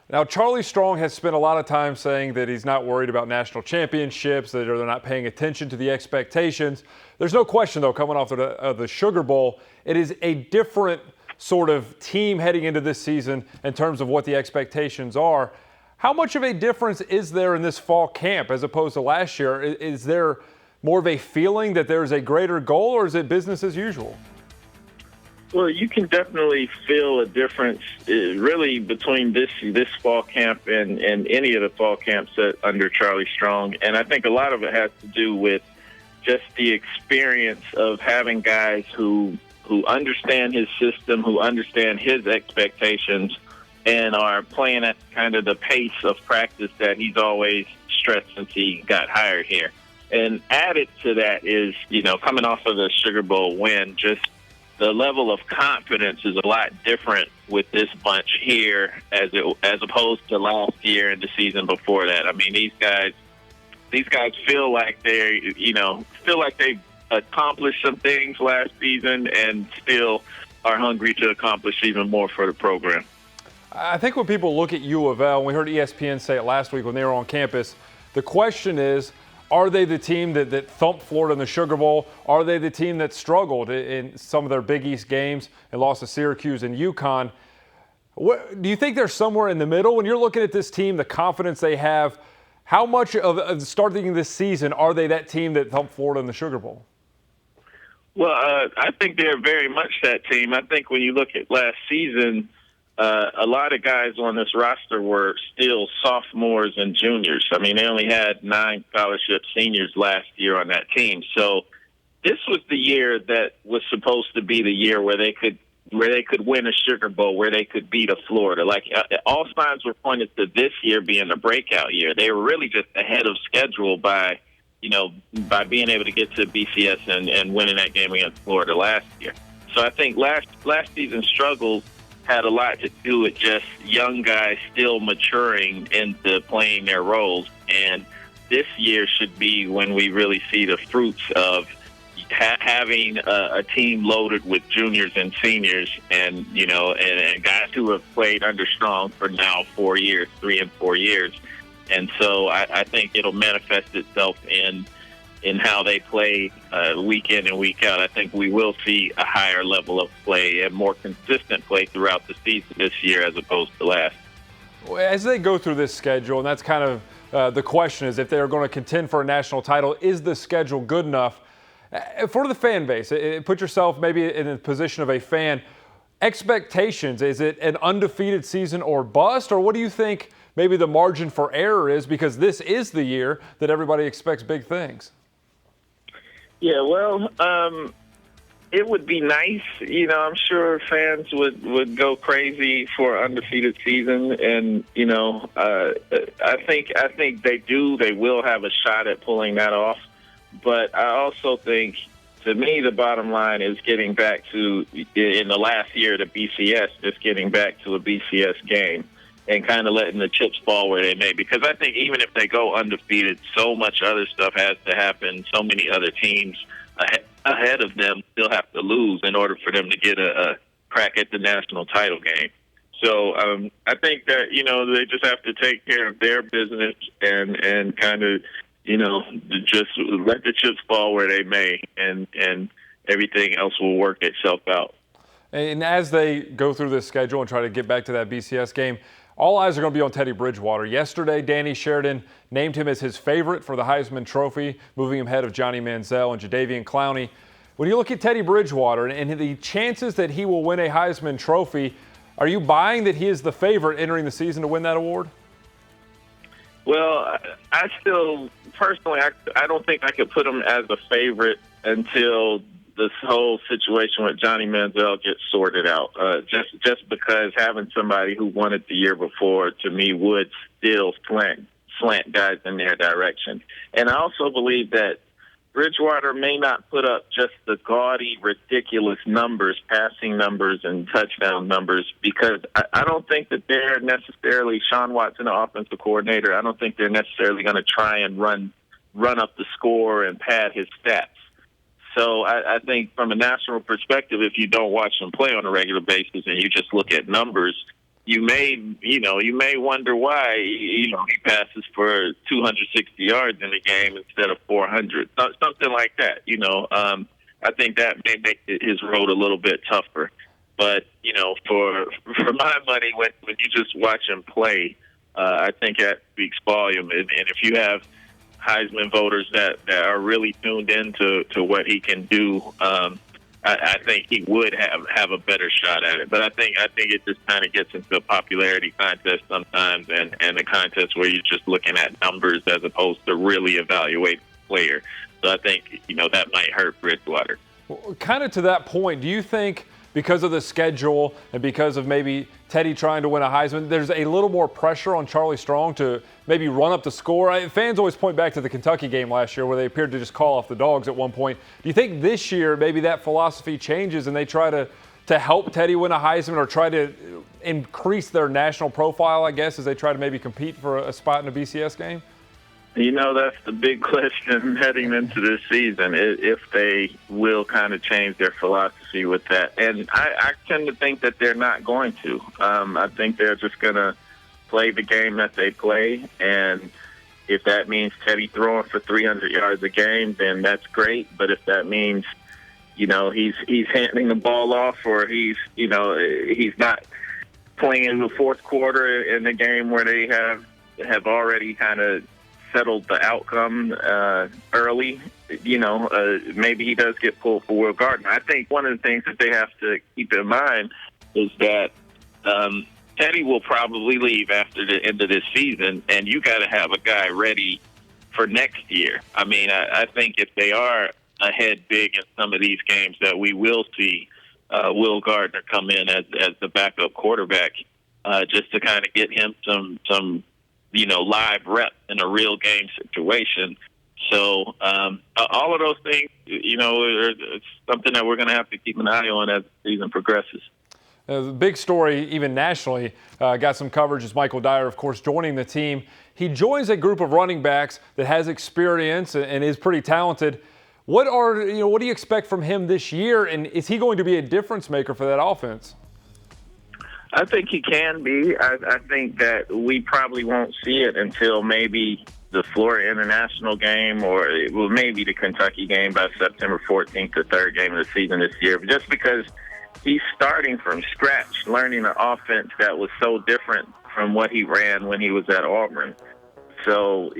Now, Charlie Strong has spent a lot of time saying that he's not worried about national championships, that they're not paying attention to the expectations. There's no question, though, coming off the Sugar Bowl, it is a different sort of team heading into this season in terms of what the expectations are. How much of a difference is there in this fall camp as opposed to last year? Is there more of a feeling that there's a greater goal, or is it business as usual? Well, you can definitely feel a difference, really, between this fall camp and any of the fall camps under Charlie Strong. And I think a lot of it has to do with just the experience of having guys who understand his system, who understand his expectations, and are playing at kind of the pace of practice that he's always stressed since he got hired here. And added to that is, coming off of the Sugar Bowl win, just the level of confidence is a lot different with this bunch here as opposed to last year and the season before that. I mean, these guys feel like they've accomplished some things last season and still are hungry to accomplish even more for the program. I think when people look at U of L, we heard ESPN say it last week when they were on campus, the question is, are they the team that thumped Florida in the Sugar Bowl? Are they the team that struggled in some of their Big East games and lost to Syracuse and UConn? Do you think they're somewhere in the middle? When you're looking at this team, the confidence they have, how much of starting this season are they that team that thumped Florida in the Sugar Bowl? Well, I think they're very much that team. I think when you look at last season, a lot of guys on this roster were still sophomores and juniors. I mean, they only had 9 scholarship seniors last year on that team. So this was the year that was supposed to be the year where they could win a Sugar Bowl, where they could beat a Florida. Like, all signs were pointed to this year being a breakout year. They were really just ahead of schedule by being able to get to BCS and winning that game against Florida last year. So I think last season's struggles had a lot to do with just young guys still maturing into playing their roles. And this year should be when we really see the fruits of having a team loaded with juniors and seniors and guys who have played under Strong for now 3 and 4 years. And so I think it'll manifest itself in how they play week in and week out. I think we will see a higher level of play and more consistent play throughout the season this year as opposed to last. As they go through this schedule, and that's kind of the question, is if they're going to contend for a national title, is the schedule good enough? For the fan base, put yourself maybe in the position of a fan. Expectations, is it an undefeated season or bust? Or what do you think maybe the margin for error is, because this is the year that everybody expects big things? Yeah, well, it would be nice. I'm sure fans would go crazy for an undefeated season, and I think they do. They will have a shot at pulling that off. But I also think, to me, the bottom line is getting back to, in the last year, the BCS, just getting back to a BCS game and kind of letting the chips fall where they may. Because I think even if they go undefeated, so much other stuff has to happen. So many other teams ahead of them still have to lose in order for them to get a crack at the national title game. So I think that, they just have to take care of their business and kind of, just let the chips fall where they may, and everything else will work itself out. And as they go through this schedule and try to get back to that BCS game, all eyes are going to be on Teddy Bridgewater. Yesterday, Danny Sheridan named him as his favorite for the Heisman Trophy, moving him ahead of Johnny Manziel and Jadeveon Clowney. When you look at Teddy Bridgewater and the chances that he will win a Heisman Trophy, are you buying that he is the favorite entering the season to win that award? Well, I still, personally, I don't think I could put him as a favorite until this whole situation with Johnny Manziel gets sorted out. Just because having somebody who won it the year before, to me, would still slant guys in their direction. And I also believe that Bridgewater may not put up just the gaudy, ridiculous numbers, passing numbers and touchdown numbers, because I don't think that they're necessarily, Sean Watson, the offensive coordinator, I don't think they're necessarily going to try and run up the score and pad his stats. So I think from a national perspective, if you don't watch them play on a regular basis and you just look at numbers, you may wonder why, he passes for 260 yards in the game instead of 400, something like that. I think that may make his road a little bit tougher. But, for my money, when you just watch him play, I think that speaks volume. And if you have Heisman voters that are really tuned into what he can do, I think he would have a better shot at it. But I think it just kind of gets into a popularity contest sometimes, and a contest where you're just looking at numbers as opposed to really evaluating the player. So I think that might hurt Bridgewater. Well, kind of to that point, do you think because of the schedule and because of maybe Teddy trying to win a Heisman, there's a little more pressure on Charlie Strong to maybe run up the score? Fans always point back to the Kentucky game last year where they appeared to just call off the dogs at one point. Do you think this year maybe that philosophy changes and they try to help Teddy win a Heisman or try to increase their national profile, I guess, as they try to maybe compete for a spot in a BCS game? That's the big question heading into this season, if they will kind of change their philosophy with that. And I tend to think that they're not going to. I think they're just going to play the game that they play. And if that means Teddy throwing for 300 yards a game, then that's great. But if that means, he's handing the ball off, or he's not playing in the fourth quarter in the game where they have already kind of settled the outcome early, maybe he does get pulled for Will Gardner. I think one of the things that they have to keep in mind is that Teddy will probably leave after the end of this season, and you got to have a guy ready for next year. I mean, I think if they are ahead big in some of these games, that we will see Will Gardner come in as the backup quarterback, just to kind of get him some live rep in a real game situation. So all of those things, it's something that we're going to have to keep an eye on as the season progresses. The big story, even nationally, got some coverage is Michael Dyer, of course, joining the team. He joins a group of running backs that has experience and is pretty talented. What do you expect from him this year, and is he going to be a difference maker for that offense? I think he can be. I think that we probably won't see it until maybe the Florida International game, or maybe the Kentucky game by September 14th, the third game of the season this year. Just because he's starting from scratch, learning an offense that was so different from what he ran when he was at Auburn. So,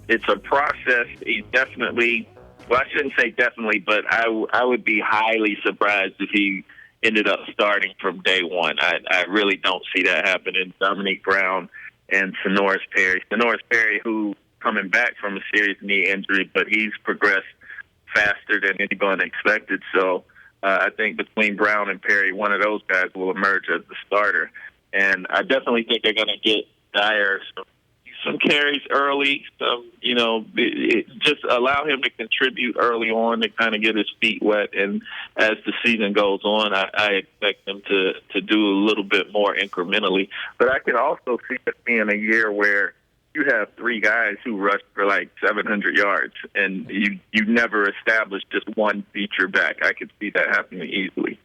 it's a process. He's definitely, I shouldn't say definitely, but I would be highly surprised if he ended up starting from day one. I really don't see that happening. Dominique Brown and Sonoris Perry. Sonoris Perry, who coming back from a serious knee injury, but he's progressed faster than anyone expected. So I think between Brown and Perry, one of those guys will emerge as the starter. And I definitely think they're going to get Dyer some carries early, just allow him to contribute early on to kind of get his feet wet. And as the season goes on, I expect him to do a little bit more incrementally. But I can also see it being a year where you have three guys who rush for like 700 yards, and you never established just one feature back. I could see that happening easily.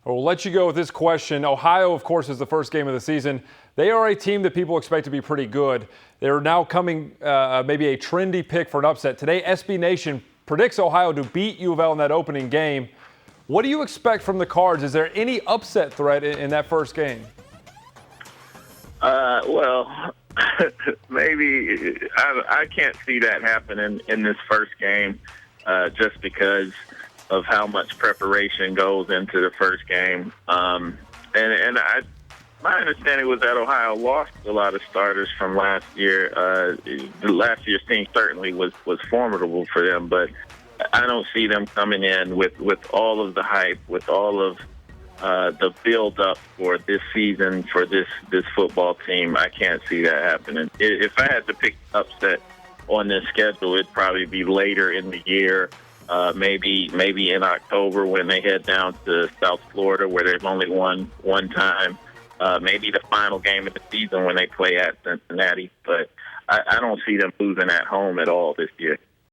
We'll let you go with this question. Ohio, of course, is the first game of the season. They are a team that people expect to be pretty good. They're now coming maybe a trendy pick for an upset. Today, SB Nation predicts Ohio to beat U of L in that opening game. What do you expect from the Cards? Is there any upset threat in that first game? Maybe I can't see that happening in this first game just because of how much preparation goes into the first game. My understanding was that Ohio lost a lot of starters from last year. The last year's team certainly was formidable for them, but I don't see them coming in with all of the hype, with all of the build-up for this season for this football team. I can't see that happening. If I had to pick upset on this schedule, it'd probably be later in the year. Maybe in October when they head down to South Florida where they've only won one time. Maybe the final game of the season when they play at Cincinnati. But I don't see them losing at home at all this year.